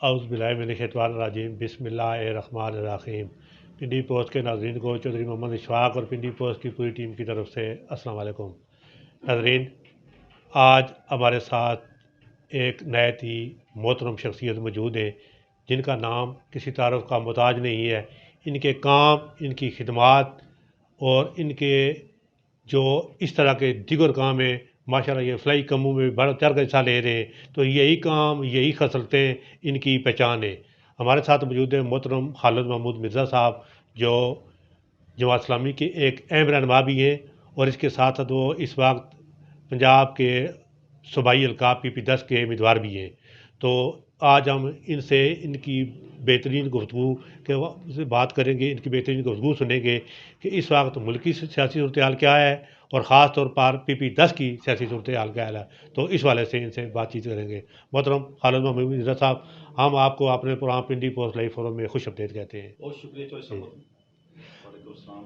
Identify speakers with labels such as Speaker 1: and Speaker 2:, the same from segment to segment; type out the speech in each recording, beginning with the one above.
Speaker 1: اعوذ باللہ من الشیطان الرجیم بسم اللہ الرحمن الرحیم۔ پنڈی پوسٹ کے ناظرین کو چودھری محمد اشفاق اور پنڈی پوسٹ کی پوری ٹیم کی طرف سے السلام علیکم۔ ناظرین، آج ہمارے ساتھ ایک نہایت ہی محترم شخصیت موجود ہیں جن کا نام کسی تعارف کا محتاج نہیں ہے۔ ان کے کام، ان کی خدمات اور ان کے جو اس طرح کے دیگر کام ہیں، ماشاءاللہ یہ فلائی کاموں میں بڑھ چڑھ کر حصہ لے رہے ہیں، تو یہی کام، یہی خصلتیں ان کی پہچان ہے۔ ہمارے ساتھ موجود ہیں محترم خالد محمود مرزا صاحب، جو جماعت اسلامی کے ایک اہم رہنما بھی ہیں، اور اس کے ساتھ ساتھ وہ اس وقت پنجاب کے صوبائی حلقہ PP10 کے امیدوار بھی ہیں۔ تو آج ہم ان سے ان کی بہترین گفتگو سے بات کریں گے، ان کی بہترین گفتگو سنیں گے کہ اس وقت ملکی سیاسی صورتحال کیا ہے اور خاص طور پر PP10 کی سیاسی صورتحال کیا ہے، تو اس والے سے ان سے بات چیت کریں گے۔ محترم خالد محمود مرزا صاحب، ہم آپ کو اپنے program Pindi post live forum میں خوش آمدید کہتے ہیں۔
Speaker 2: بہت شکریہ چوہے صاحب، وعلیکم السلام۔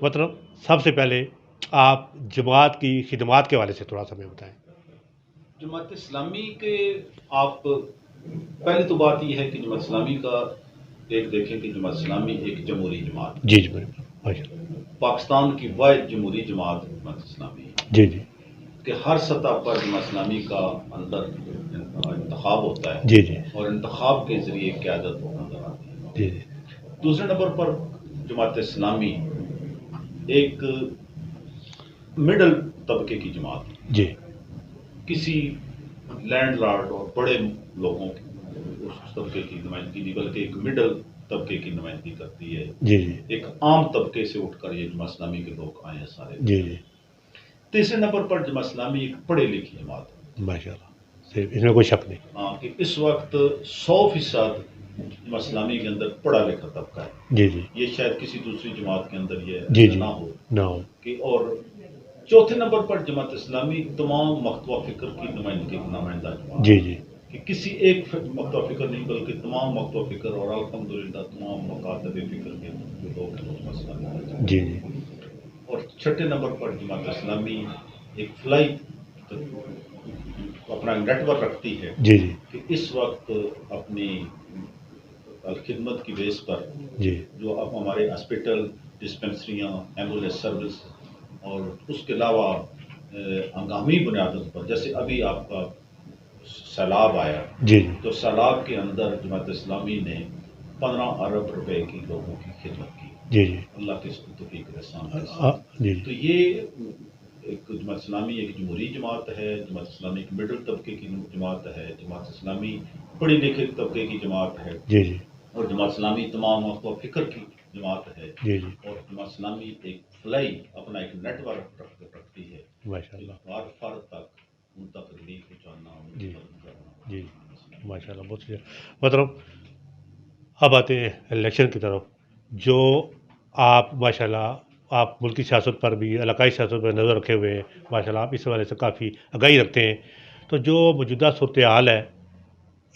Speaker 1: محترم، سب سے پہلے آپ جماعت کی خدمات کے حوالے سے تھوڑا سا ہمیں بتائیں۔
Speaker 2: جماعت اسلامی کے آپ پہلی تو بات یہ ہے کہ جماعت اسلامی کا ایک دیکھیں کہ جماعت اسلامی ایک جمہوری جماعت ہے۔
Speaker 1: جی ماشاء اللہ۔
Speaker 2: پاکستان کی واحد جمہوری جماعت جماعت اسلامی ہے
Speaker 1: جی
Speaker 2: کہ ہر سطح پر جماعت اسلامی کا اندر انتخاب ہوتا ہے،
Speaker 1: جی
Speaker 2: اور انتخاب کے ذریعے قیادت اندر آتی ہے۔
Speaker 1: جی
Speaker 2: دوسرے نمبر پر جماعت اسلامی ایک مڈل طبقے کی جماعت ہے،
Speaker 1: جی
Speaker 2: کسی لینڈ لارڈ اور بڑے لوگوں کی اس طبقے کی نمائندگی نہیں، بلکہ ایک مڈل طبقے کی نمائندگی کرتی ہے۔
Speaker 1: جی
Speaker 2: ایک عام طبقے سے اٹھ کر یہ جماعت اسلامی کے لوگ آئے ہیں سارے۔
Speaker 1: جی
Speaker 2: تیسرے نمبر پر جماعت اسلامی ایک پڑھے لکھی جماعت ہے،
Speaker 1: ماشاء اللہ، صرف اس میں کوئی شک نہیں۔
Speaker 2: ہاں، کہ اس وقت 100% جماعت اسلامی کے اندر پڑھا لکھا طبقہ ہے۔
Speaker 1: جی
Speaker 2: یہ شاید کسی دوسری جماعت کے اندر یہ
Speaker 1: جی
Speaker 2: نہ ہو کہ اور چوتھے نمبر پر جماعت اسلامی تمام مکتبہ فکر کی نمائندہ جماعت
Speaker 1: جی
Speaker 2: کہ کسی ایک مکتبہ فکر نہیں، بلکہ تمام مکتبہ فکر اور الحمدللہ تمام مکاتب فکر کے جو لوگ ہیں جماعت اسلامی
Speaker 1: جی
Speaker 2: اور چھٹے نمبر پر جماعت اسلامی ایک فلائی اپنا نیٹ ورک رکھتی ہے
Speaker 1: جی
Speaker 2: کہ اس وقت اپنی خدمت کی بیس پر
Speaker 1: جی
Speaker 2: جو اب ہمارے ہاسپٹل، ڈسپنسریاں، ایمبولینس سروس اور اس کے علاوہ ہنگامی بنیادوں پر، جیسے ابھی آپ کا سیلاب آیا،
Speaker 1: جی
Speaker 2: تو سیلاب کے اندر جماعت اسلامی نے 15 ارب روپے کی لوگوں کی خدمت کی،
Speaker 1: جی
Speaker 2: اللہ کے توفیق کے ساتھ۔
Speaker 1: جی
Speaker 2: تو یہ ایک جماعت اسلامی ایک جمہوری جماعت ہے، جماعت اسلامی ایک مڈل طبقے کی جماعت ہے، جماعت اسلامی پڑھے لکھے طبقے کی جماعت ہے،
Speaker 1: جی
Speaker 2: اور جماعت اسلامی تمام مکتبہ فکر کی جماعت ہے،
Speaker 1: جی
Speaker 2: اور جماعت اسلامی ایک فلائی اپنا ایک نیٹ ورک رکھتی ہے،
Speaker 1: ماشاء اللہ،
Speaker 2: ہر فرد تک ان تک ریلیف پہنچانا، ان کی مدد کرنا۔
Speaker 1: جی ماشاء اللہ، بہت شکریہ۔ مطلب اب آتے ہیں الیکشن کی طرف، جو آپ ماشاء اللہ آپ ملکی سیاست پر بھی، علاقائی سیاست پر نظر رکھے ہوئے ہیں، ماشاء اللہ آپ اس حوالے سے کافی آگاہی رکھتے ہیں، تو جو موجودہ صورتحال ہے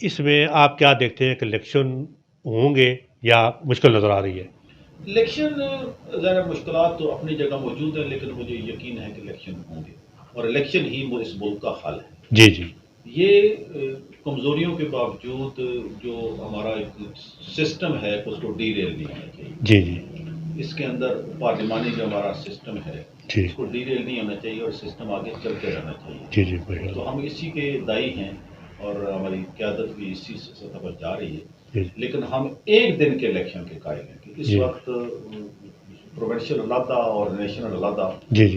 Speaker 1: اس میں آپ کیا دیکھتے ہیں کہ الیکشن ہوں گے یا مشکل نظر آ رہی ہے؟
Speaker 2: الیکشن ذرا مشکلات تو اپنی جگہ موجود ہیں، لیکن مجھے یقین ہے کہ الیکشن ہوں گے، اور الیکشن ہی اس ملک کا حل ہے۔
Speaker 1: جی
Speaker 2: یہ کمزوریوں کے باوجود جو ہمارا ایک سسٹم ہے اس کو ڈی ریل نہیں ہونا چاہیے۔
Speaker 1: جی
Speaker 2: اس کے اندر پارلیمانی جو ہمارا سسٹم ہے
Speaker 1: جی
Speaker 2: اس کو ڈی ریل نہیں ہونا چاہیے، اور سسٹم آگے چلتے رہنا چاہیے۔
Speaker 1: جی
Speaker 2: تو ہم اسی کے دائی ہیں، اور ہماری قیادت بھی اسی سطح پر جا رہی ہے، لیکن ہم ایک دن کے الیکشن کے قائل ہیں کہ اس وقت پروونشل علیحدہ اور نیشنل علیحدہ،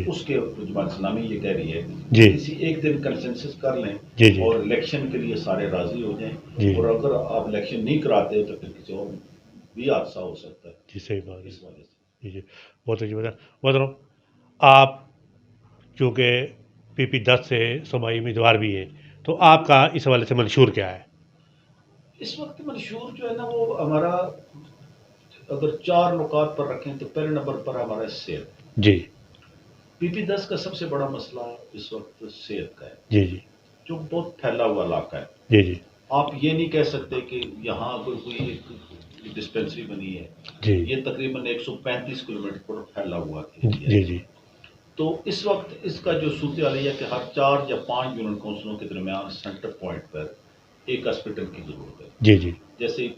Speaker 2: اس کے جماعت اسلامی یہ کہہ رہی ہے کہ کسی ایک دن کنسنسس کر لیں اور الیکشن کے لیے سارے راضی ہو جائیں، اور اگر آپ الیکشن نہیں کراتے تو پھر کسی اور بھی حادثہ ہو سکتا ہے۔
Speaker 1: جی صحیح بات ہے،
Speaker 2: اس وجہ سے
Speaker 1: جی بہت اچھی بات ہے۔ محترم، آپ چونکہ PP10 سے صوبائی امیدوار بھی ہیں، تو آپ کا اس حوالے سے منشور کیا ہے؟
Speaker 2: اس وقت منشور جو ہے نا، وہ ہمارا اگر 4 نکات پر رکھیں تو پہلے نمبر پر ہمارا صحت۔
Speaker 1: جی
Speaker 2: PP10 کا سب سے بڑا مسئلہ اس وقت صحت کا ہے،
Speaker 1: جی
Speaker 2: جو بہت پھیلا ہوا علاقہ ہے۔
Speaker 1: جی
Speaker 2: آپ یہ نہیں کہہ سکتے کہ یہاں کوئی ایک ڈسپنسری بنی ہے،
Speaker 1: جی
Speaker 2: یہ تقریباً 135 کلومیٹر پر پھیلا ہوا
Speaker 1: جی جی
Speaker 2: تو اس وقت اس کا جو صورتحال ہے کہ ہر 4 یا 5 یونین کونسلوں کے درمیان سینٹر پوائنٹ پر ایک ہاسپٹل کی ضرورت ہے.
Speaker 1: جی جی
Speaker 2: جیسے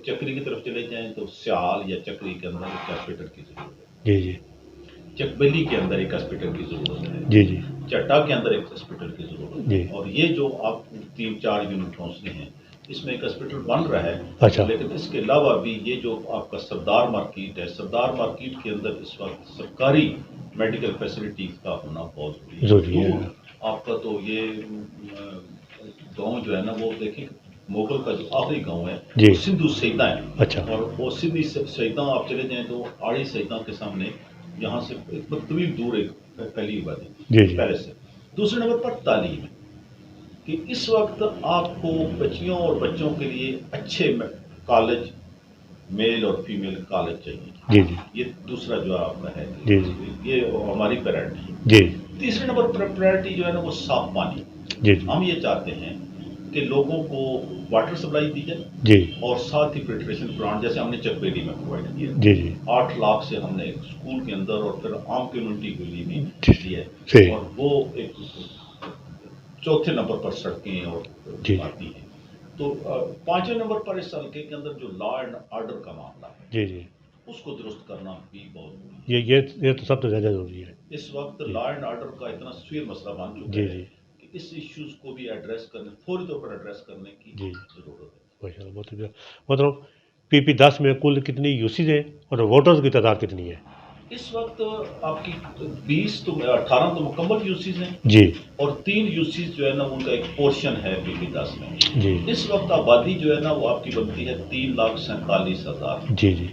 Speaker 2: چکری کی طرف چلے جائیں تو سیال یا چکری کے اندر ایک ہاسپٹل کی ضرورت ہے.
Speaker 1: جی جی
Speaker 2: چکبلی کے اندر ایک ہاسپٹل کی ضرورت ہے.
Speaker 1: جی جی
Speaker 2: چٹا کے اندر ایک ہاسپٹل کی ضرورت
Speaker 1: جی.
Speaker 2: ہے. اور یہ جو آپ 3-4 یونٹ پہنچنے ہیں اس میں ایک ہاسپٹل بن رہا ہے.
Speaker 1: اچھا.
Speaker 2: لیکن اس کے علاوہ بھی یہ جو آپ کا سردار مارکیٹ ہے، سردار مارکیٹ کے اندر اس وقت سرکاری میڈیکل فیسلٹیز کا ہونا بہت
Speaker 1: ضروری ہے.
Speaker 2: آپ کا تو یہ گاؤں جو ہے نا وہ دیکھیں موغل کا جو آخری گاؤں ہے
Speaker 1: جی.
Speaker 2: وہ سندھو سیداں ہے.
Speaker 1: اچھا.
Speaker 2: اور وہ سندھی سیداں آپ چلے جائیں تو آڑی سیداں کے سامنے یہاں سے ایک طویل دور ایک پہلی بات
Speaker 1: جی جی.
Speaker 2: پہلے سے. دوسرے نمبر پر تعلیم ہے کہ اس وقت آپ کو بچیوں اور بچوں کے لیے اچھے کالج، میل اور فیمیل کالج چاہیے.
Speaker 1: جی جی.
Speaker 2: یہ دوسرا جو آپ کا ہے.
Speaker 1: جی جی.
Speaker 2: یہ ہماری پرائرٹی ہے.
Speaker 1: جی.
Speaker 2: تیسرے نمبر پر پرائرٹی جو ہے نا وہ صاف پانی.
Speaker 1: جی جی.
Speaker 2: ہم یہ چاہتے ہیں کہ لوگوں کو واٹر سپلائی دی جائے
Speaker 1: جی.
Speaker 2: اور ساتھ ہی فلٹریشن پلانٹ جیسے ہم نے چکبیلی میں پرووائڈ کیا.
Speaker 1: جی جی.
Speaker 2: 8 لاکھ سے ہم نے ایک اسکول کے اندر اور پھر عام کمیونٹی کے لیے بھی دیا ہے.
Speaker 1: صحیح.
Speaker 2: اور وہ ایک چوتھے نمبر پر سڑکیں اور
Speaker 1: جی.
Speaker 2: آتی ہیں. تو 5ویں نمبر پر اس حلقے کے اندر جو لا اینڈ آرڈر کا معاملہ ہے
Speaker 1: جی جی
Speaker 2: اس کو درست کرنا بھی بہت ضروری ہے.
Speaker 1: یہ تو سب سے زیادہ ضروری ہے.
Speaker 2: اس وقت لا اینڈ آرڈر کا اتنا سویر مسئلہ بن چکا
Speaker 1: جی
Speaker 2: ہے
Speaker 1: جی
Speaker 2: کہ اس ایشوز کو بھی ایڈریس کرنے، فوری طور پر ایڈریس کرنے کی
Speaker 1: جی.
Speaker 2: ضرورت ہے.
Speaker 1: ماشاء اللہ بہت اچھا. مطلب PP10 میں کل کتنی یوسیز ہیں اور ووٹرز کی تعداد کتنی ہے؟
Speaker 2: اس وقت آپ کی 18 تو مکمل یوسیز ہیں
Speaker 1: جی.
Speaker 2: اور 3 یوسیز جو ہے نا ان کا ایک پورشن ہے PP10 میں.
Speaker 1: جی.
Speaker 2: اس وقت آبادی جو ہے نا وہ آپ کی بنتی ہے 3,47,000.
Speaker 1: جی جی.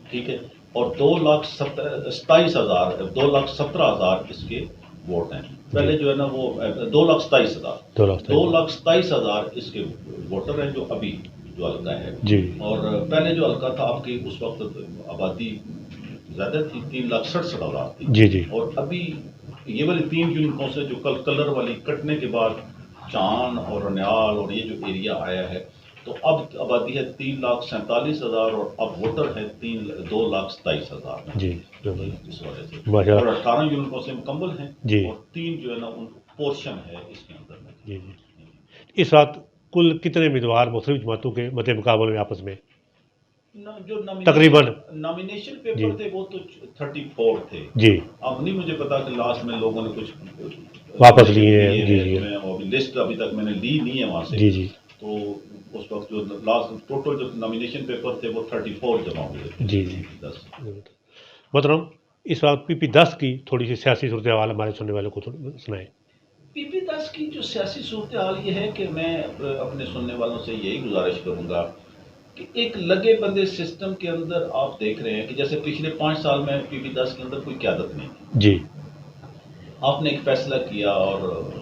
Speaker 2: ٹھیک ہے. اور 2,27,000 2,17,000 اس کے ووٹ ہیں. پہلے جو ہے نا وہ 2,27,000 2,27,000 اس کے ووٹر ہیں جو ابھی جو حلقہ ہے.
Speaker 1: جی.
Speaker 2: اور پہلے جو حلقہ تھا آپ کی اس وقت آبادی زیادہ تھی 3,67,000 تھی.
Speaker 1: جی جی.
Speaker 2: اور ابھی یہ والی 3 یونٹوں سے جو کلر والی کٹنے کے بعد چاند اور رنیال اور یہ جو ایریا آیا ہے تو اب آبادی ہے 3,47,000 اور اب ووٹر ہے 2,27,000.
Speaker 1: جی.
Speaker 2: اس وجہ سے اور 18 یونٹوں سے مکمل ہیں.
Speaker 1: جی.
Speaker 2: اور 3 جو ہے نا ان پورشن ہے اس کے اندر میں.
Speaker 1: جی جی. اس وقت کل کتنے امیدوار مختلف جماعتوں کے مد مقابلے میں آپس میں؟
Speaker 2: جو
Speaker 1: تقریباً
Speaker 2: نامینیشن پیپر تھے وہ تو 34 تھے.
Speaker 1: جی.
Speaker 2: اب نہیں مجھے پتا کہ لاسٹ میں لوگوں نے کچھ
Speaker 1: واپس لیے ہیں. جی جی.
Speaker 2: لسٹ ابھی تک میں نے لی نہیں ہے وہاں سے.
Speaker 1: جی جی.
Speaker 2: تو اس وقت جو لاسٹ ٹوٹل جو نامینیشن پیپر تھے وہ 34 جمع ہوئے تھے.
Speaker 1: جی جی.
Speaker 2: 10.
Speaker 1: محترم اس وقت PP10 کی تھوڑی سی سیاسی صورتحال ہمارے سننے والوں کو سنائیں.
Speaker 2: PP10 کی جو سیاسی صورتحال یہ ہے کہ میں اپنے سننے والوں سے یہی گزارش کروں گا کہ ایک لگے بندے سسٹم کے اندر آپ دیکھ رہے ہیں کہ جیسے پچھلے 5 سال میں PP10 کے اندر کوئی قیادت نہیں تھی.
Speaker 1: جی.
Speaker 2: آپ نے ایک فیصلہ کیا اور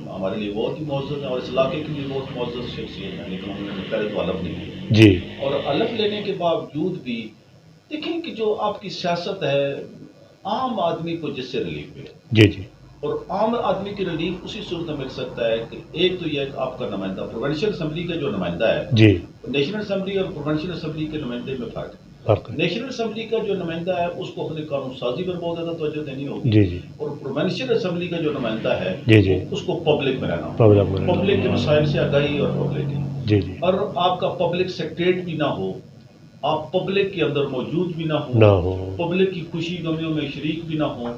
Speaker 2: ہمارے لیے بہت ہی معزز ہے اور اس علاقے کے لیے بہت معزز شخصیت ہے، لیکن انہوں نے پہلے تو الگ نہیں لی.
Speaker 1: جی.
Speaker 2: اور الگ لینے کے باوجود بھی دیکھیں کہ جو آپ کی سیاست ہے عام آدمی کو جس سے ریلیف ملے.
Speaker 1: جی جی.
Speaker 2: اور عام آدمی کی ریلیف اسی صورت میں مل سکتا ہے کہ ایک تو یہ آپ کا نمائندہ پروونشل اسمبلی کا جو نمائندہ ہے. جی. نیشنل اسمبلی اور پروونشل اسمبلی کے نمائندے میں فرق ہے. نیشنل اسمبلی کا جو نمائندہ ہے اس کو اپنے قانون سازی پر بہت زیادہ توجہ دینی ہوگی.
Speaker 1: جی جی. اور
Speaker 2: پروونشل اسمبلی کا جو نمائندہ ہے
Speaker 1: جی جی.
Speaker 2: اس کو پبلک میں رہنا ہوگا. پبلک کے مسائل سے آگاہی اور پبلک
Speaker 1: جی جی. اور
Speaker 2: آپ کا پبلک سیکریٹریٹ بھی نہ ہو، آپ پبلک کے اندر موجود بھی نہ ہو، پبلک کی خوشی غمیوں میں شریک بھی نہ ہوں.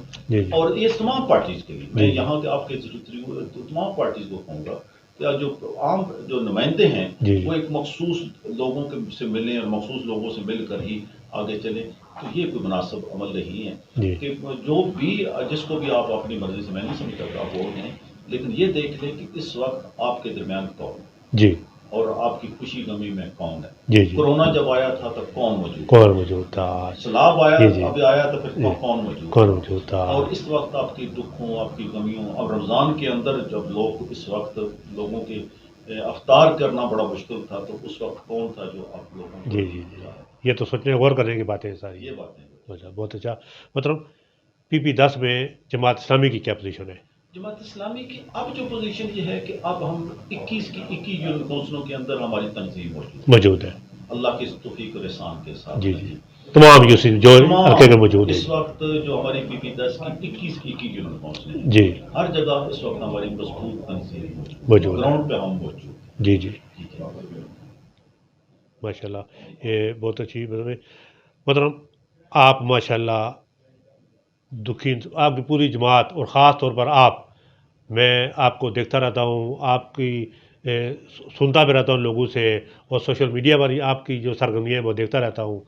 Speaker 2: اور یہ تمام پارٹیز کے لیے میں یہاں کے آپ کے تمام پارٹیز کو کہوں گا کہ جو عام جو نمائندے ہیں وہ ایک مخصوص لوگوں سے ملیں اور مخصوص لوگوں سے مل کر ہی آگے چلیں. تو یہ کوئی مناسب عمل نہیں ہے کہ جو بھی جس کو بھی آپ اپنی مرضی سے، میں نہیں سمجھتا کہ آپ وہ ہیں، لیکن یہ دیکھ لیں کہ اس وقت آپ کے درمیان کون ہے جی اور آپ کی خوشی غمی میں کون ہے. جی جی. کرونا جب آیا تھا تب کون موجود تھا. سیلاب آیا ابھی آیا تو پھر کون موجود تھا. اور اس وقت آپ کی دکھوں، آپ کی غمیوں، اب رمضان کے اندر جب لوگ اس وقت لوگوں کے افطار کرنا بڑا مشکل تھا تو اس وقت کون تھا جو آپ لوگوں کو. جی جی.
Speaker 1: یہ تو سوچنے غور کرنے کی باتیں ساری.
Speaker 2: یہ باتیں
Speaker 1: بہت اچھا. مطلب PP10 میں جماعت اسلامی کی کیا پوزیشن ہے؟
Speaker 2: جماعت اسلامی کی اب جو پوزیشن یہ ہے کہ اب ہم 21 یونین کونسلوں کے اندر ہماری تنظیم
Speaker 1: موجود ہے
Speaker 2: اللہ کی توفیق اور احسان کے ساتھ.
Speaker 1: جی جی. تمام یوسین جو حلقے میں موجود ہے
Speaker 2: اس وقت جو ہماری PP10 کی 21 یونین کونسلیں ہیں
Speaker 1: جی
Speaker 2: ہر جگہ اس وقت ہماری مضبوط تنظیم
Speaker 1: موجود ہے.
Speaker 2: گراؤنڈ پہ ہم موجود.
Speaker 1: جی جی. ماشاءاللہ یہ بہت اچھی محترم آپ ماشاءاللہ دکھی آپ کی پوری جماعت اور خاص طور پر میں آپ کو دیکھتا رہتا ہوں، آپ کی سنتا بھی رہتا ہوں لوگوں سے، اور سوشل میڈیا پر آپ کی جو سرگرمیاں ہیں وہ دیکھتا رہتا ہوں.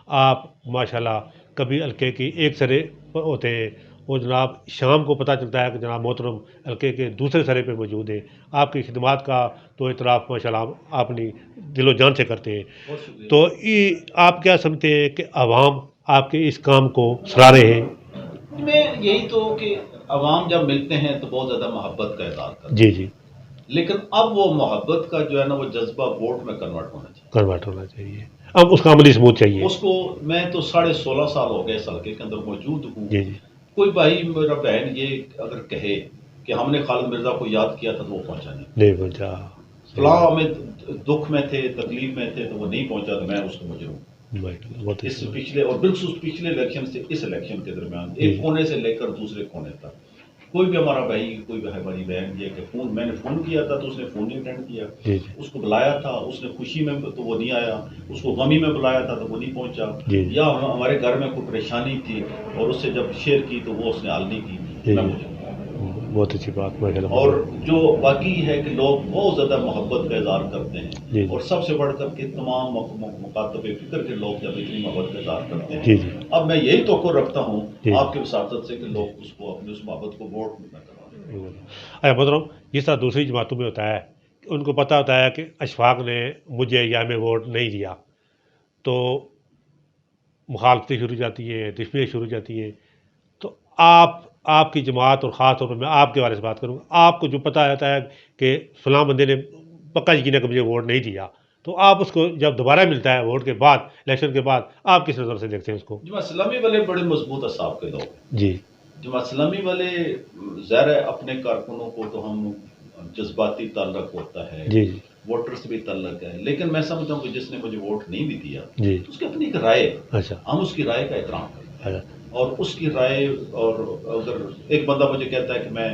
Speaker 1: آپ ماشاءاللہ کبھی حلقے کی ایک سرے پر ہوتے ہیں اور جناب شام کو پتہ چلتا ہے کہ جناب محترم حلقے کے دوسرے سرے پہ موجود ہیں. آپ کی خدمات کا تو اعتراف ماشاءاللہ آپ اپنی دل و جان سے کرتے ہیں.
Speaker 2: بہت شکریہ.
Speaker 1: تو آپ کیا سمجھتے ہیں کہ عوام آپ کے اس کام کو سراہ رہے ہیں؟
Speaker 2: میں یہی تو کہ عوام جب ملتے ہیں تو بہت زیادہ محبت کا اظہار کرتے ہیں.
Speaker 1: جی جی.
Speaker 2: لیکن اب وہ محبت کا جو ہے نا وہ جذبہ ووٹ میں کنورٹ ہونا چاہیے.
Speaker 1: کنورٹ ہونا چاہیے. اب اس کا عملی ثبوت چاہیے.
Speaker 2: اس کو میں تو 16.5 سال ہو گئے اس حلقے کے اندر موجود ہوں.
Speaker 1: جی جی.
Speaker 2: کوئی بھائی میرا بہن یہ اگر کہے کہ ہم نے خالد مرزا کو یاد کیا تھا تو وہ پہنچا نہیں
Speaker 1: پہنچا.
Speaker 2: فلاں ہمیں دکھ میں تھے، تکلیف میں تھے تو وہ نہیں پہنچا، تو میں اس کو مجرم ہوں. اس پچھلے اور بالخصوص پچھلے الیکشن سے اس الیکشن کے درمیان ایک کونے سے لے کر دوسرے کونے تک کوئی بھی ہمارا بھائی، کوئی بھی ہماری بہن یہ کہ میں نے فون کیا تھا تو اس نے فون نہیں اٹینڈ کیا. اس کو بلایا تھا، اس نے خوشی میں تو وہ نہیں آیا، اس کو غمی میں بلایا تھا تو وہ نہیں پہنچا. یا ہمارے گھر میں کوئی پریشانی تھی اور اس سے جب شیئر کی تو وہ اس نے حل نہیں کی. میں مجھے
Speaker 1: بہت اچھی بات.
Speaker 2: اور جو باقی ہے کہ لوگ بہت زیادہ محبت کا اظہار کرتے ہیں، اور سب سے بڑھ کر کے تمام مخاطب فکر کے لوگ جب اتنی محبت کا اظہار کرتے ہیں. اب میں یہی توقع رکھتا ہوں آپ کے وساطت سے کہ لوگ اس کو اپنی اس محبت کو ووٹ میں کروائیں.
Speaker 1: محترم جس طرح دوسری جماعتوں میں ہوتا ہے ان کو پتہ ہوتا ہے کہ اشفاق نے مجھے یا میں ووٹ نہیں دیا تو مخالفتیں شروع جاتی ہیں، دشمنیاں شروع جاتی ہیں. تو آپ کی جماعت اور خاص طور پر میں آپ کے بارے سے بات کروں گا، آپ کو جو پتہ رہتا ہے کہ فلاں بندے نے پکا یقین ہے کہ مجھے ووٹ نہیں دیا، تو آپ اس کو جب دوبارہ ملتا ہے ووٹ کے بعد، الیکشن کے بعد، آپ کس نظر سے دیکھتے ہیں اس کو؟
Speaker 2: جماعت اسلامی والے بڑے مضبوط اعصاب کے لوگ ہیں.
Speaker 1: جی.
Speaker 2: جماعت اسلامی والے ظاہر ہے اپنے کارکنوں کو تو ہم جذباتی تعلق ہوتا ہے،
Speaker 1: جی جی،
Speaker 2: ووٹر سے بھی تعلق ہے، لیکن میں سمجھتا ہوں کہ جس نے مجھے ووٹ نہیں بھی دیا
Speaker 1: جی،
Speaker 2: اس کی اپنی ایک رائے ہے.
Speaker 1: اچھا.
Speaker 2: ہم اس کی رائے کا احترام کرتے ہیں،
Speaker 1: اچھا.
Speaker 2: اور اس کی رائے، اور اگر ایک بندہ مجھے کہتا ہے کہ میں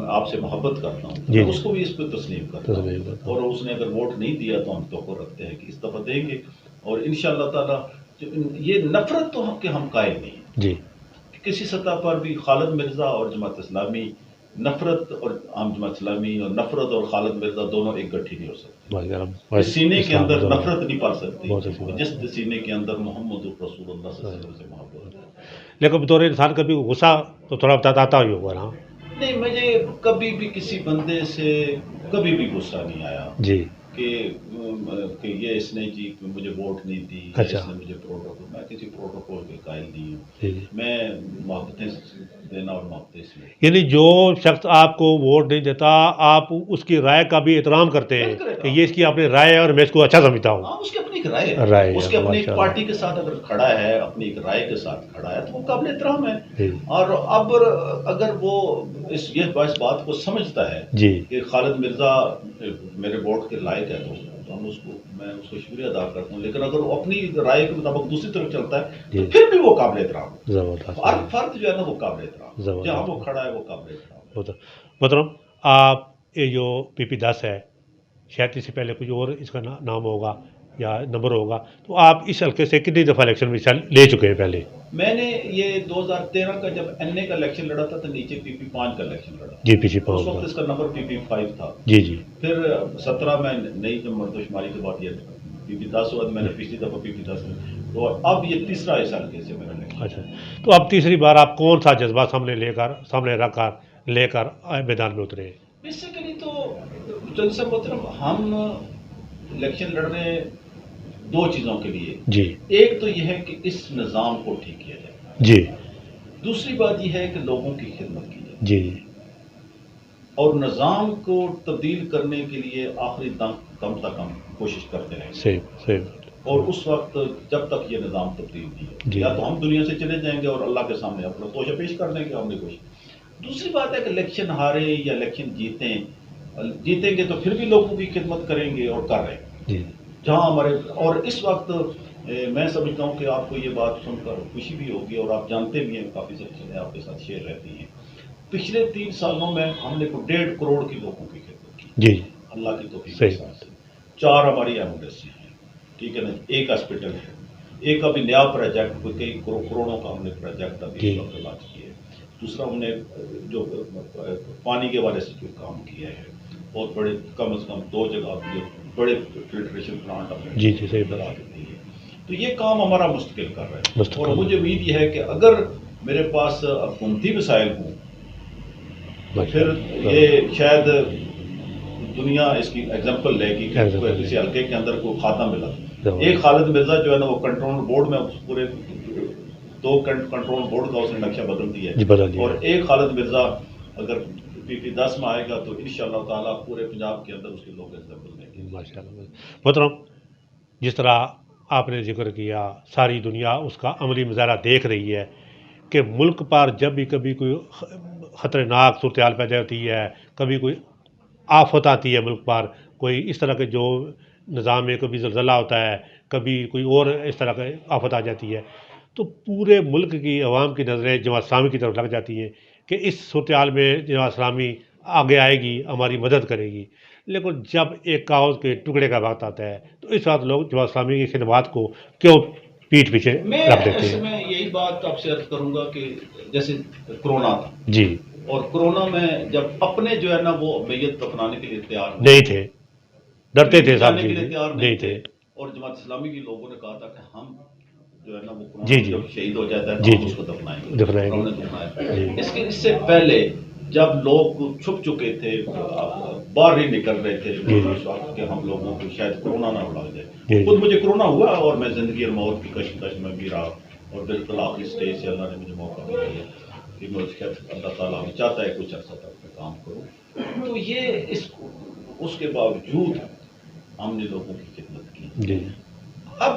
Speaker 2: آپ سے محبت کرتا ہوں،
Speaker 1: جی،
Speaker 2: میں اس کو بھی اس پہ تسلیم کرتا ہوں.
Speaker 1: تسلیم کرتا ہوں.
Speaker 2: اور اس نے اگر ووٹ نہیں دیا تو ہم توقع رکھتے ہیں کہ اس دفعہ دیں گے. اور انشاءاللہ تعالی یہ نفرت تو ہم قائل نہیں ہیں.
Speaker 1: جی.
Speaker 2: کسی سطح پر بھی خالد مرزا اور جماعت اسلامی نفرت، اور عام جماعت اسلامی اور نفرت اور خالد مرزا دونوں ایک گٹھی نہیں ہو سکتے. سینے کے اندر نفرت نہیں پال سکتی جس سینے کے اندر محمد رسول اللہ صلی اللہ علیہ وسلم سے محبت ہے.
Speaker 1: لیکن بطور انسان کبھی غصہ تو تھوڑا بتاتا ہی ہوگا نا؟
Speaker 2: نہیں، مجھے کبھی بھی کسی بندے سے کبھی بھی غصہ نہیں آیا. جی. کہ یہ اس نے جی مجھے ووٹ نہیں دی،
Speaker 1: اچھا.
Speaker 2: اس نے مجھے پروٹوکول، میں کسی پروٹوکول کے قائل نہیں ہوں. میں محبتیں دینا اور محبتیں اس میں.
Speaker 1: یعنی جو شخص آپ کو ووٹ نہیں دیتا آپ اس کی رائے کا بھی احترام کرتے ہیں کہ یہ اس کی اپنی رائے ہے اور میں اس کو اچھا سمجھتا ہوں.
Speaker 2: ہاں، اس کی اپنی ایک رائے ہے، اس کی اپنی ایک پارٹی کے ساتھ اگر کھڑا ہے، اپنی ایک رائے کے ساتھ کھڑا ہے تو وہ قابل احترام ہے. اور اب اگر وہ یہ بات کو سمجھتا ہے کہ خالد مرزا میرے ووٹ کے لائق ہے تو میں اس کو شکریہ ادا کرتا ہوں. لیکن اگر وہ اپنی رائے کے مطابق دوسری طرف چلتا ہے تو پھر بھی وہ قابل احترام ہے. فرد جو ہے نا وہ قابل احترام، جہاں وہ کھڑا ہے وہ قابل احترام.
Speaker 1: محترم آپ یہ جو PP10 ہے، شاید اس سے پہلے کچھ اور اس کا نام ہوگا یا نمبر ہوگا، تو آپ اس حلقے سے کتنی دفعہ الیکشن میں لے چکے ہیں پہلے؟
Speaker 2: میں نے یہ 2013 کا جب NA کا الیکشن لڑا تھا تو نیچے PP5 کا الیکشن لڑا.
Speaker 1: جی، PP5.
Speaker 2: اس وقت اس کا نمبر PP5 تھا.
Speaker 1: جی جی.
Speaker 2: پھر 17 میں نئی مردو شماری کے بعد یہ PP10 ہوا، میں نے پچھلی دفعہ PP10 میں، تو اب یہ تیسرا اس حلقے سے میرا الیکشن.
Speaker 1: اچھا. تو اب تیسری بار آپ کون سا جذبہ سامنے رکھ کر لے کر میدان میں اترے؟
Speaker 2: بیسیکلی تو چند سے محترم ہم الیکشن لڑ رہے ہیں دو چیزوں کے لیے.
Speaker 1: جی.
Speaker 2: ایک تو یہ ہے کہ اس نظام کو ٹھیک کیا جائے.
Speaker 1: جی.
Speaker 2: دوسری بات یہ ہے کہ لوگوں کی خدمت کی جائے.
Speaker 1: جی.
Speaker 2: اور نظام کو تبدیل کرنے کے لیے آخری دم تک ہم کوشش کرتے رہیں.
Speaker 1: صحیح.
Speaker 2: اور اس وقت جب تک یہ نظام تبدیل نہیں ہے یا تو ہم دنیا سے چلے جائیں گے اور اللہ کے سامنے اپنا توشہ پیش کر دیں گے ہم نے کوشش. دوسری بات ہے کہ الیکشن ہارے یا الیکشن جیتیں گے تو پھر بھی لوگوں کی خدمت کریں گے اور کر رہے ہیں.
Speaker 1: جی.
Speaker 2: جہاں ہمارے، اور اس وقت میں سمجھتا ہوں کہ آپ کو یہ بات سن کر خوشی بھی ہوگی اور آپ جانتے بھی ہیں، کافی ساری چیزیں آپ کے ساتھ شیئر رہتی ہیں. پچھلے 3 سالوں میں ہم نے 1.5 کروڑ کی لوگوں کی خدمت کی.
Speaker 1: جی.
Speaker 2: اللہ کی توفیق کے ساتھ. 4 ہماری ایمبولینسیں ہیں، ٹھیک ہے نا، ایک ہاسپٹل ہے، ایک ابھی نیا پروجیکٹ کوئی کئی کروڑوں کا ہم نے پروجیکٹ ابھی اس وقت لانچ کیا ہے، دوسرا ہم نے جو پانی کے حوالے سے جو کام کیا ہے بہت بڑے، کم از کم 2 جگہ بڑے فلٹریشن پلانٹ ہم نے
Speaker 1: صحیح
Speaker 2: لگا
Speaker 1: بات.
Speaker 2: کے دیے. تو یہ کام ہمارا مستقل کر رہا ہے،
Speaker 1: مستقل.
Speaker 2: اور مجھے امید یہ ہے کہ اگر میرے پاس حکومتی وسائل ہوں تو پھر یہ شاید دنیا اس کی ایگزامپل لے گی کہ کسی حلقے کے اندر کوئی خاتمہ ملا. ایک خالد مرزا جو ہے نا وہ کنٹرول بورڈ میں پورے 2 کنٹرول بورڈ کا اس نے نقشہ بدل دیا ہے، اور ایک خالد مرزا اگر PP10 میں آئے گا تو انشاءاللہ تعالیٰ پورے پنجاب کے اندر اس کے لوگ ایگزامپل لیں گے.
Speaker 1: ماشاءاللہ. محترم، جس طرح آپ نے ذکر کیا ساری دنیا اس کا عملی مظاہرہ دیکھ رہی ہے کہ ملک پر جب بھی کبھی کوئی خطرناک صورتحال پیدا ہوتی ہے، کبھی کوئی آفت آتی ہے ملک پر، کوئی اس طرح کے جو نظام میں کبھی زلزلہ ہوتا ہے، کبھی کوئی اور اس طرح کی آفت آ جاتی ہے، تو پورے ملک کی عوام کی نظریں جماعت اسلامی کی طرف لگ جاتی ہیں کہ اس صورتحال میں جماعت اسلامی آگے آئے گی، ہماری مدد کرے گی. لیکن جب ایک کاغذ کے ٹکڑے کا وقت آتا ہے تو اس وقت لوگ جماعت اسلامی کی خدمات کو کیوں پیٹھ پیچھے رکھ دیتے ہیں؟
Speaker 2: میں یہی بات آپ سے عرض کروں گا کہ جیسے کرونا تھا
Speaker 1: جی،
Speaker 2: اور کرونا میں جب اپنے جو ہے نا وہ میت دفنانے کے لیے تیار
Speaker 1: نہیں تھے، ڈرتے تھے صاحب.
Speaker 2: کے لیے تیار
Speaker 1: نہیں تھے.
Speaker 2: اور جماعت اسلامی کے لوگوں نے کہا تھا کہ ہم جو ہے نا وہ
Speaker 1: جی
Speaker 2: کرونا جب شہید ہو جاتا ہے تو ہم اس کو دفنائیں گے. انہوں نے دفنایا. اس سے پہلے جب لوگ چھپ چکے تھے، باہر ہی نکل رہے تھے اس وقت کہ ہم لوگوں کو شاید کرونا نہ لگ جائے. خود مجھے کرونا ہوا اور میں زندگی اور موت کی کشمکش میں بھی رہا، اور بالکل آخری اسٹیج سے اللہ نے مجھے موقع بھی دیا کہ میں اللہ تعالیٰ بھی چاہتا ہے کچھ عرصہ تک میں کام کروں. تو یہ اس کے باوجود ہم نے لوگوں کی خدمت کی. اب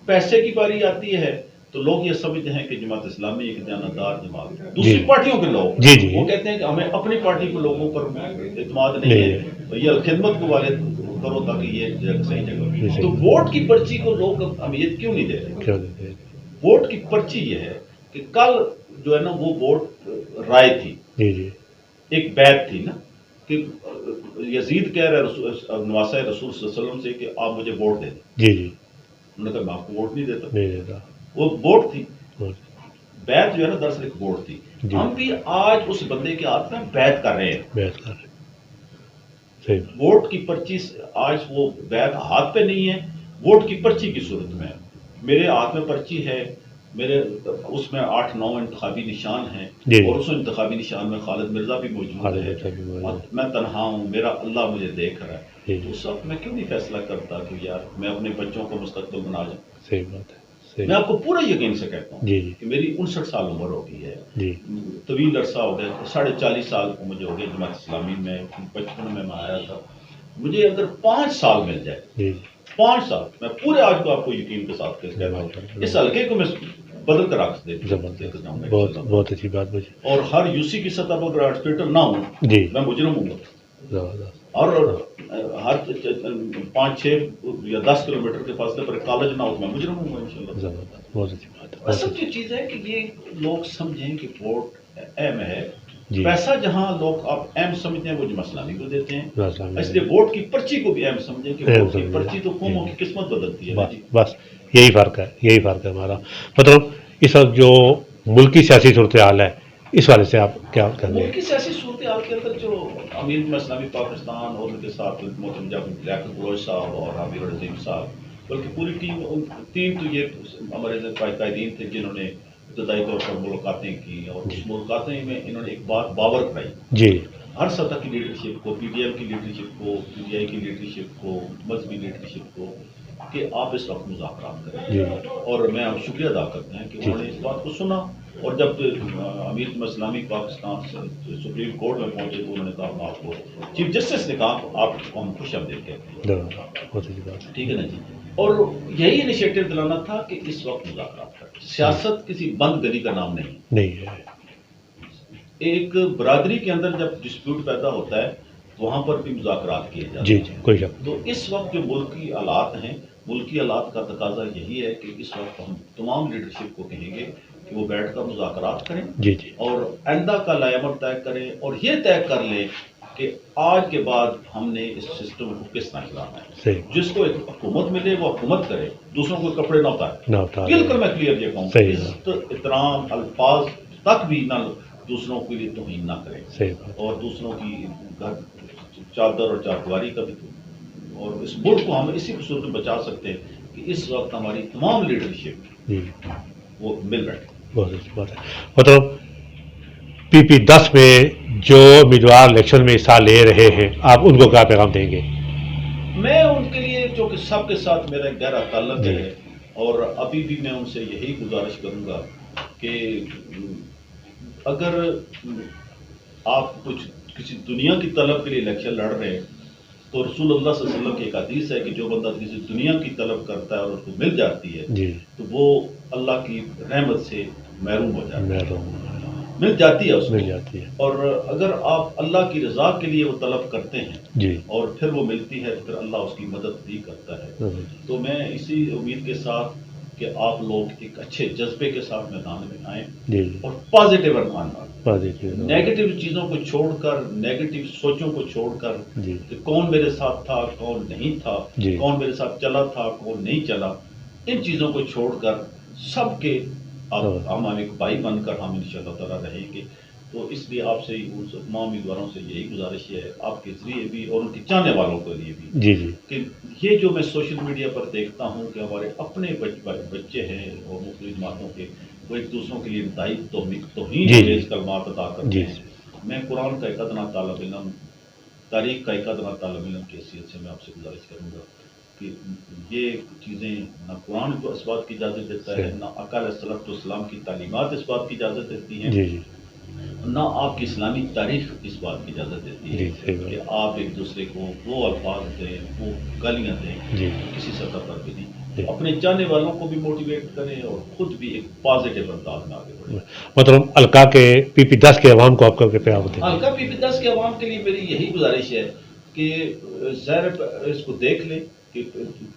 Speaker 2: پیسے کی باری آتی ہے تو لوگ یہ سمجھتے ہیں کہ جماعت اسلامی ایک دیانتدار جماعت ہے. دوسری پارٹیوں کے لوگ وہ کہتے ہیں کہ ہمیں اپنی پارٹی کو لوگوں پر اعتماد نہیں ہے، یہ خدمت کو والے کرو تاکہ یہ صحیح جگہ. تو ووٹ کی پرچی کو لوگ اہمیت کیوں نہیں دے رہے؟ ووٹ کی پرچی یہ ہے کہ کل جو ہے نا وہ ووٹ رائے تھی، ایک بیعت تھی نا، کہ یزید کہہ رہا ہے نواسہ رسول صلی اللہ علیہ وسلم سے کہ آپ مجھے ووٹ دیں. انہوں نے کہا میں آپ کو ووٹ نہیں دیتا. وہ ووٹ تھی، بیعت جو ہے نا دراصل ایک ووٹ تھی. ہم بھی آج اس بندے کے ہاتھ میں بیعت کر رہے ہیں. ووٹ کی پرچی آج وہ بیعت ہاتھ پہ نہیں ہے، ووٹ کی پرچی کی صورت میں میرے ہاتھ میں پرچی ہے، میرے اس میں 8-9 انتخابی نشان ہیں، اور اس انتخابی نشان میں خالد مرزا بھی موجود ہے. میں تنہا ہوں، میرا اللہ مجھے دیکھ رہا ہے. تو اس وقت میں کیوں نہیں فیصلہ کرتا کہ یار میں اپنے بچوں کو مستقبل بنا جاؤں.
Speaker 1: صحیح بات ہے.
Speaker 2: میں آپ کو پورا یقین سے کہتا ہوں کہ میری 59 سال عمر ہو گئی ہے، طویل عرصہ ہو گیا، 40.5 سال مجھے ہو گئے جماعت اسلامی میں. بچپن میں آیا تھا. مجھے اگر 5 سال مل جائے، 5 سال، میں پورے آج کو آپ کو یقین کے ساتھ کہتا ہوں اس حلقے کو میں بدل کر رکھ دیتا ہوں.
Speaker 1: بہت اچھی بات مجھے. اور
Speaker 2: ہر UC کی سطح پر اگر ایڈمنسٹریٹر نہ ہوں میں مجرم ہوں گا، اور ہر 5-6 یا 10 کلومیٹر کے فاصلے پر کالج نہ ہو تو میں مجرم ہوں گا انشاءاللہ.
Speaker 1: بہت اچھی بات ہے.
Speaker 2: اصل جو چیز ہے کہ یہ لوگ سمجھیں کہ ووٹ اہم ہے. پیسہ جہاں لوگ آپ اہم سمجھتے ہیں وہ جماعت اسلامی کو دیتے ہیں، اس لیے ووٹ کی پرچی کو بھی اہم سمجھیں کہ ووٹ کی پرچی تو قوموں کی قسمت بدلتی ہے.
Speaker 1: بس یہی فرق ہے ہمارا. مطلب اس وقت جو ملکی سیاسی صورتحال ہے اس والے سے آپ کیا کہیں گے؟
Speaker 2: ملکی سیاسی صورتحال کے اندر جو امیر جماعت اسلامی پاکستان اور ان کے ساتھ محترم لیاقت بلوچ صاحب اور عامر العظیم صاحب، بلکہ پوری ٹیم تو یہ ہمارے قائدین تھے جنہوں نے ابتدائی طور پر ملاقاتیں کی، اور اس ملاقاتیں میں انہوں نے ایک بات باور کرائی ہر سطح کی لیڈرشپ کو، PDM کی لیڈرشپ کو، PTI کی لیڈرشپ کو، مذہبی لیڈرشپ کو، کہ آپ اس وقت مذاکرات کریں. اور میں آپ شکریہ ادا کرتے ہیں کہ انہوں نے اس بات کو سنا. اور جب امیر جماعت اسلامی پاکستان سے سپریم کورٹ میں پہنچے تو انہوں نے کہا آپ کو چیف جسٹس نے کہا آپ کو ہم خوش آمدید کہتے ہیں. ٹھیک ہے نا جی. اور یہی انیشیٹو دلانا تھا کہ اس وقت مذاکرات کریں. سیاست کسی بند گلی کا نام نہیں ہے. ایک برادری کے اندر جب ڈسپیوٹ پیدا ہوتا ہے تو وہاں پر بھی مذاکرات کیے جاتے ہیں.
Speaker 1: کوئی شک.
Speaker 2: تو اس وقت جو ملکی حالات ہیں، ملکی حالات کا تقاضا یہی ہے کہ اس وقت ہم تمام لیڈرشپ کو کہیں گے کہ وہ بیٹھ کر مذاکرات کریں، اور آئندہ کا لائحہ طے کریں، اور یہ طے کر لیں کہ آج کے بعد ہم نے اس سسٹم کو کس طرح چلانا ہے. جس کو ایک حکومت ملے وہ حکومت کرے, دوسروں کو کپڑے نہ اتارے. بالکل میں کلیئر یہ کہوں, عزت احترام الفاظ تک بھی نہ دوسروں کے لیے توہین نہ کرے, اور دوسروں کی چادر اور چاردیواری کا بھی. اور اس ملک کو ہم اسی صورت میں بچا سکتے ہیں کہ اس وقت ہماری تمام لیڈرشپ وہ مل بیٹھے.
Speaker 1: بہت اچھی بات ہے. مطلب PP10 میں جو امیدوار الیکشن میں حصہ لے رہے ہیں, آپ ان کو کیا پیغام دیں گے؟
Speaker 2: میں ان کے لیے جو کہ سب کے ساتھ میرا گہرا تعلق ہے, اور ابھی بھی میں ان سے یہی گزارش کروں گا کہ اگر آپ کچھ کسی دنیا کی طلب کے لیے الیکشن لڑ رہے ہیں تو رسول اللہ صلی اللہ علیہ وسلم کی ایک حدیث ہے کہ جو بندہ کسی دنیا کی طلب کرتا ہے اور اس کو مل جاتی ہے تو وہ اللہ کی رحمت سے محروم ہو جاتا ہے, مل جاتی ہے اس کو. اور اگر آپ اللہ کی رضا کے لیے وہ طلب کرتے ہیں اور پھر وہ ملتی ہے تو پھر اللہ اس کی مدد بھی کرتا ہے. تو میں اسی امید کے ساتھ کہ آپ لوگ ایک اچھے جذبے کے ساتھ میدان میں آئیں اور پازیٹیو عنوان نیگیٹو چیزوں کو چھوڑ کر, نیگیٹو سوچوں کو چھوڑ کر کہ کون میرے ساتھ تھا کون نہیں تھا, کون میرے ساتھ چلا تھا کون نہیں چلا, ان چیزوں کو چھوڑ کر سب کے ہم ایک بھائی بن کر ہم انشاءاللہ تعالیٰ رہیں گے. تو اس لیے آپ سے تمام امیدواروں سے یہی گزارش ہے, آپ کے ذریعے بھی اور ان کے چاہنے والوں کے لیے بھی, کہ یہ جو میں سوشل میڈیا پر دیکھتا ہوں کہ ہمارے اپنے بچے ہیں اور مختلف جماعتوں کے, وہ ایک دوسروں کے لیے انتہائی توہین کلمات ادا کرتے ہیں. میں قرآن کا ایک ادنا طالب علم, تاریخ کا ایک ادنا طالب علم کی حیثیت سے میں آپ سے گزارش کروں گا کہ یہ چیزیں نہ قرآن کو اس بات کی اجازت دیتا ہے, نہ آقا علیہ السلام کی تعلیمات اس بات کی اجازت دیتی ہیں, نہ آپ کی اسلامی تاریخ اس بات کی اجازت دیتی ہے کہ آپ ایک دوسرے کو وہ الفاظ دیں, وہ گالیاں دیں, کسی سطح پر بھی نہیں. اپنے چاہنے والوں کو بھی موٹیویٹ کریں اور خود بھی ایک پازیٹیو انداز میں آگے بڑھیں.
Speaker 1: مطلب حلقہ کے PP10 کے عوام کو آپ کا پیغام ہوتے ہیں؟
Speaker 2: حلقہ PP10 کے عوام کے لیے میری یہی گزارش ہے کہ ظاہر اس کو دیکھ لیں کہ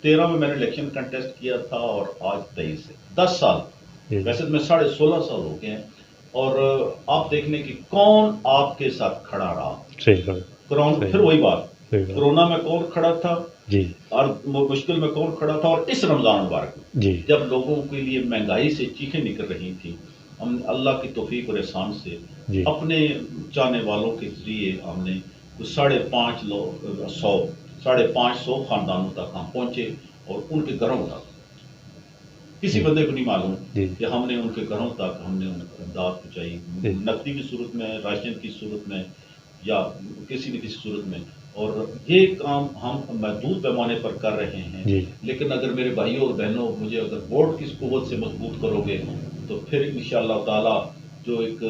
Speaker 2: 13 میں نے الیکشن کنٹیسٹ کیا تھا اور آج 23 ہے, 10 سال, ویسے میں 16.5 سال ہو گئے ہیں. اور آپ دیکھ لیں کہ کون آپ کے ساتھ کھڑا رہا. پھر وہی بات, کرونا میں کون کھڑا تھا اور مشکل میں کون کھڑا تھا, اور اس رمضان مبارک میں جب لوگوں کے لیے مہنگائی سے چیخیں نکل رہی تھیں, ہم اللہ کی توفیق اور احسان سے اپنے چاہنے والوں کے ذریعے ہم نے 550 خاندانوں تک ہم پہنچے, اور ان کے گھروں تک کسی بندے کو نہیں معلوم کہ ہم نے ان کے گھروں تک ہم نے ان کو امداد پہنچائی, نقدی کی صورت میں, راشن کی صورت میں, یا کسی نہ کسی صورت میں. اور یہ کام ہم محدود پیمانے پر کر رہے ہیں, لیکن اگر میرے بھائیوں اور بہنوں مجھے اگر ووٹ کی قوت سے مضبوط کرو گے تو پھر انشاءاللہ تعالیٰ جو ایک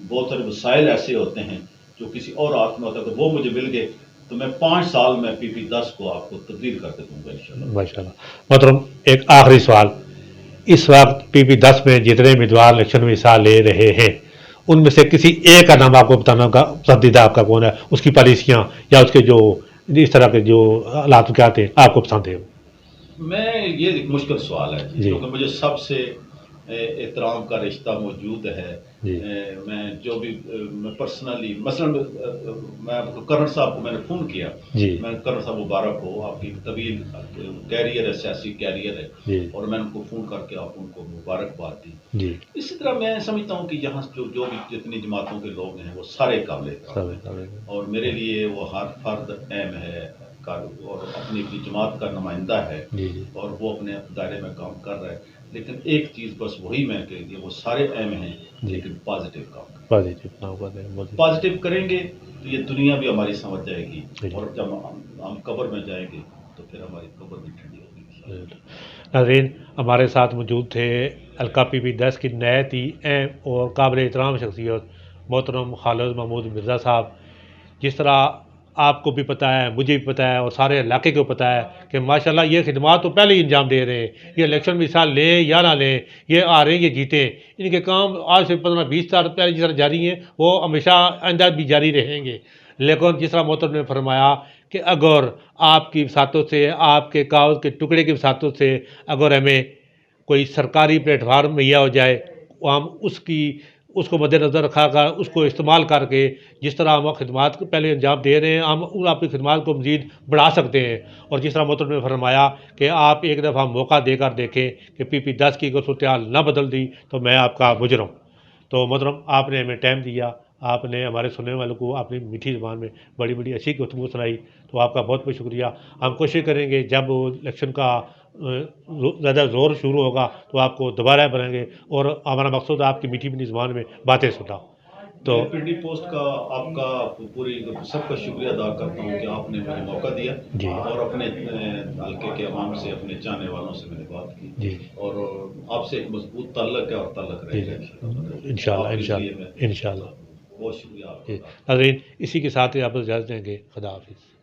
Speaker 2: بہت سارے وسائل ایسے ہوتے ہیں جو کسی اور ہاتھ میں ہوتا ہے, تو وہ مجھے مل گئے تو میں 5 سال میں PP10 کو آپ کو تبدیل کر دوں گا انشاءاللہ.
Speaker 1: ماشاءاللہ. مطلب ایک آخری سوال, اس وقت PP10 میں جتنے امیدوار الیکشن میں حصہ لے رہے ہیں ان میں سے کسی ایک کا نام آپ کو بتانا ہوگا, پسندیدہ آپ کا کون ہے, اس کی پالیسیاں یا اس کے جو اس طرح کے جو حالات کیا آتے ہیں آپ کو پسند ہے؟
Speaker 2: میں یہ ایک مشکل سوال ہے کیونکہ مجھے سب سے احترام کا رشتہ موجود ہے. میں جو بھی میں پرسنلی مثلا میں کرن صاحب کو میں نے فون کیا, میں کرن صاحب مبارک ہو, آپ کی طویل کیریئر ہے, سیاسی کیریئر ہے, اور میں ان کو فون کر کے آپ ان کو مبارکباد دی. اسی طرح میں سمجھتا ہوں کہ یہاں جو بھی جتنی جماعتوں کے لوگ ہیں وہ سارے قابل احترام ہیں, اور میرے لیے وہ ہر فرد اہم ہے اور اپنی جماعت کا نمائندہ ہے, اور وہ اپنے دائرے میں کام کر رہا ہے. لیکن ایک چیز بس وہی میں کہ وہ سارے اہم ہیں, لیکن پازیٹیو کام پازیٹیو کریں گے تو یہ دنیا بھی ہماری سمجھ جائے گی, اور جب ہم قبر میں جائیں گے تو پھر ہماری قبر بھی ٹھنڈی ہوگی.
Speaker 1: ناظرین, ہمارے ساتھ موجود تھے حلقہ PP10 کی نہایت ہی اہم اور قابل احترام شخصیت محترم خالد محمود مرزا صاحب. جس طرح آپ کو بھی پتہ ہے, مجھے بھی پتہ ہے, اور سارے علاقے کو پتہ ہے کہ ماشاءاللہ یہ خدمات تو پہلے ہی انجام دے رہے ہیں. یہ الیکشن میں حصہ لیں یا نہ لیں, یہ آ رہے ہیں, یہ جیتیں. ان کے کام آج سے 15-20 سال پہلے جس طرح جاری ہیں وہ ہمیشہ آئندہ بھی جاری رہیں گے. لیکن جس طرح محترم نے فرمایا کہ اگر آپ کی وساطوں سے, آپ کے کاغذ کے ٹکڑے کی وساطوں سے اگر ہمیں کوئی سرکاری پلیٹ فارم مہیا ہو جائے, ہم اس کو مد نظر رکھا کر اس کو استعمال کر کے جس طرح ہم خدمات کو پہلے انجام دے رہے ہیں ہم ان اپنی خدمات کو مزید بڑھا سکتے ہیں. اور جس طرح محترم نے فرمایا کہ آپ ایک دفعہ موقع دے کر دیکھیں کہ PP10 کی اگر صورتحال نہ بدل دی تو میں آپ کا مجرم. تو محترم آپ نے ہمیں ٹائم دیا, آپ نے ہمارے سننے والوں کو اپنی میٹھی زبان میں بڑی بڑی اچھی گفتگو سنائی, تو آپ کا بہت بہت شکریہ. ہم کوشش کریں گے جب الیکشن کا زیادہ زور شروع ہوگا تو آپ کو دوبارہ بنائیں گے, اور ہمارا مقصد آپ کی میٹھی میٹھی زبان میں باتیں سنا.
Speaker 2: تو پنڈی پوسٹ کا آپ کا پوری سب کا شکریہ ادا کرتا ہوں کہ آپ نے مجھے موقع دیا
Speaker 1: جی,
Speaker 2: اور اپنے حلقے کے عوام سے اپنے چاہنے والوں سے میں نے بات کی
Speaker 1: جی,
Speaker 2: اور آپ سے ایک مضبوط تعلق ہے اور تعلق رہے گا
Speaker 1: انشاءاللہ.
Speaker 2: بہت شکریہ آپ کا.
Speaker 1: ناظرین اسی کے ساتھ ہی آپ کو اجازت دیں گے. خدا حافظ.